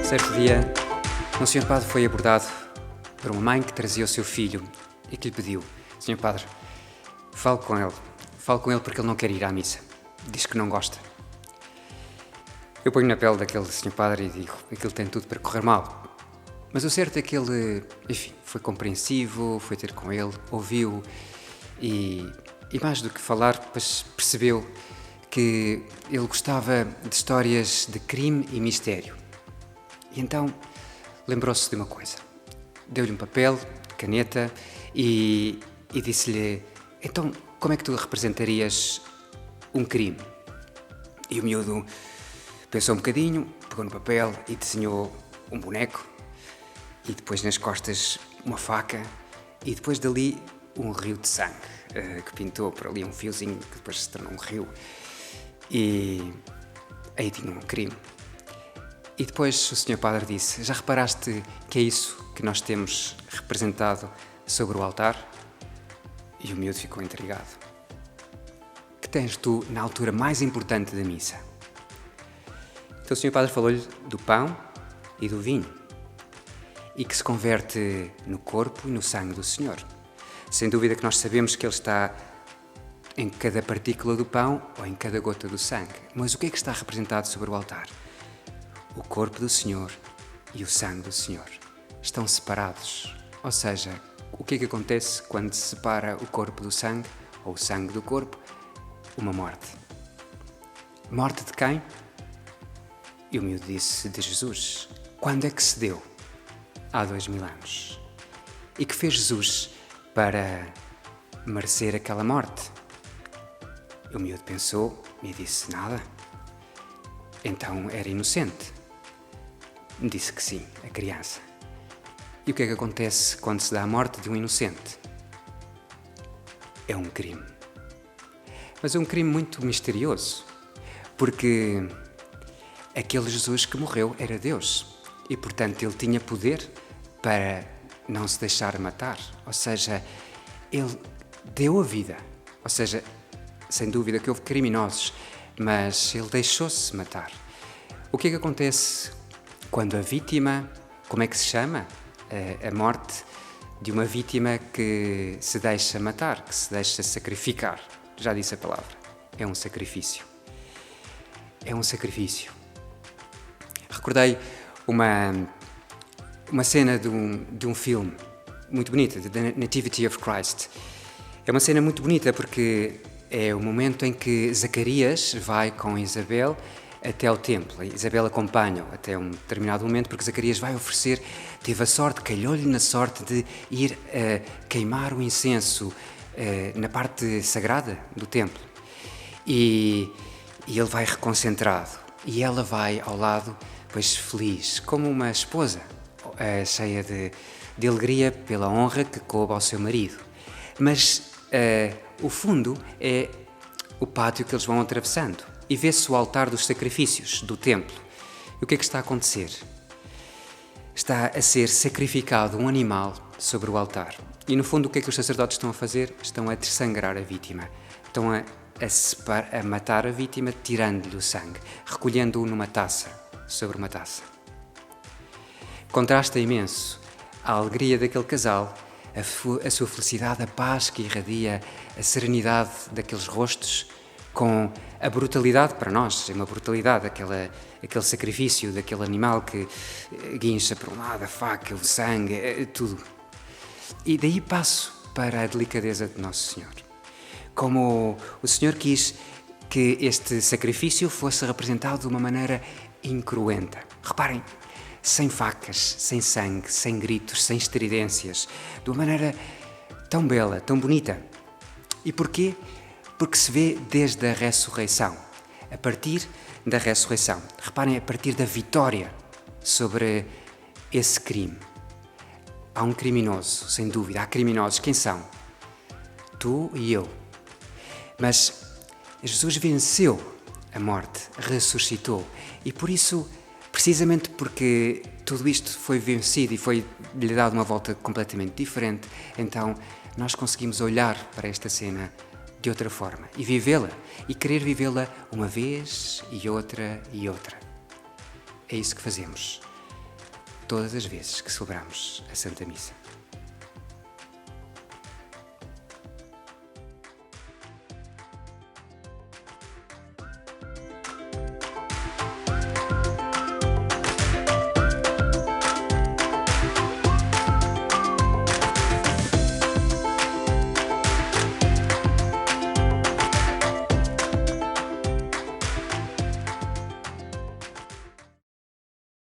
Certo dia, um senhor padre foi abordado por uma mãe que trazia o seu filho e que lhe pediu: Senhor padre, fale com ele porque ele não quer ir à missa, diz que não gosta. Eu ponho na pele daquele senhor padre e digo que ele tem tudo para correr mal. Mas o certo é que ele, foi compreensivo, foi ter com ele, ouviu e mais do que falar, percebeu que ele gostava de histórias de crime e mistério. E então lembrou-se de uma coisa. Deu-lhe um papel, caneta e disse-lhe: então, como é que tu representarias um crime? E o miúdo pensou um bocadinho, pegou no papel e desenhou um boneco e depois nas costas uma faca e depois dali um rio de sangue que pintou por ali um fiozinho que depois se tornou um rio. E aí tinha um crime. E depois o Sr. Padre disse: já reparaste que é isso que nós temos representado sobre o altar? E o miúdo ficou intrigado. Que tens tu na altura mais importante da missa? Então o Sr. Padre falou-lhe do pão e do vinho e que se converte no corpo e no sangue do Senhor. Sem dúvida que nós sabemos que Ele está em cada partícula do pão ou em cada gota do sangue. Mas o que é que está representado sobre o altar? O corpo do Senhor e o sangue do Senhor estão separados. Ou seja, o que é que acontece quando se separa o corpo do sangue ou o sangue do corpo? Uma morte. Morte de quem? E o miúdo disse: de Jesus. Quando é que se deu? Há 2000 anos. E que fez Jesus para merecer aquela morte? E o miúdo pensou e disse: nada. Então era inocente. Disse que sim, a criança. E o que é que acontece quando se dá a morte de um inocente? É um crime. Mas é um crime muito misterioso, porque aquele Jesus que morreu era Deus e, portanto, ele tinha poder para não se deixar matar. Ou seja, ele deu a vida. Ou seja, sem dúvida que houve criminosos, mas ele deixou-se matar. O que é que acontece quando a vítima, como é que se chama? A morte de uma vítima que se deixa matar, que se deixa sacrificar. Já disse a palavra. É um sacrifício. É um sacrifício. Recordei uma cena de um filme muito bonita, de The Nativity of Christ. É uma cena muito bonita porque é o momento em que Zacarias vai com Isabel até ao templo. Isabel acompanha-o até um determinado momento porque Zacarias vai oferecer, teve a sorte, calhou-lhe na sorte de ir queimar o incenso na parte sagrada do templo. E ele vai reconcentrado e ela vai ao lado, pois feliz, como uma esposa, cheia de alegria pela honra que coube ao seu marido. Mas o fundo é o pátio que eles vão atravessando e vê-se o altar dos sacrifícios do templo. E o que é que está a acontecer? Está a ser sacrificado um animal sobre o altar. E no fundo o que é que os sacerdotes estão a fazer? Estão a dessangrar a vítima. Estão a matar a vítima tirando-lhe o sangue, recolhendo-o numa taça, sobre uma taça. Contrasta imenso a alegria daquele casal, a sua felicidade, a paz que irradia, a serenidade daqueles rostos, com a brutalidade para nós, é uma brutalidade, aquele sacrifício daquele animal que guincha para um lado, a faca, o sangue, tudo. E daí passo para a delicadeza de Nosso Senhor. Como o Senhor quis que este sacrifício fosse representado de uma maneira incruenta. Reparem, sem facas, sem sangue, sem gritos, sem estridências, de uma maneira tão bela, tão bonita. E porquê? Porque se vê desde a ressurreição, a partir da ressurreição. Reparem, a partir da vitória sobre esse crime. Há um criminoso, sem dúvida, há criminosos. Quem são? Tu e eu. Mas Jesus venceu a morte, ressuscitou. E por isso, precisamente porque tudo isto foi vencido e foi-lhe dado uma volta completamente diferente, então nós conseguimos olhar para esta cena de outra forma e vivê-la e querer vivê-la uma vez e outra e outra. É isso que fazemos. todas as vezes que celebramos a Santa Missa.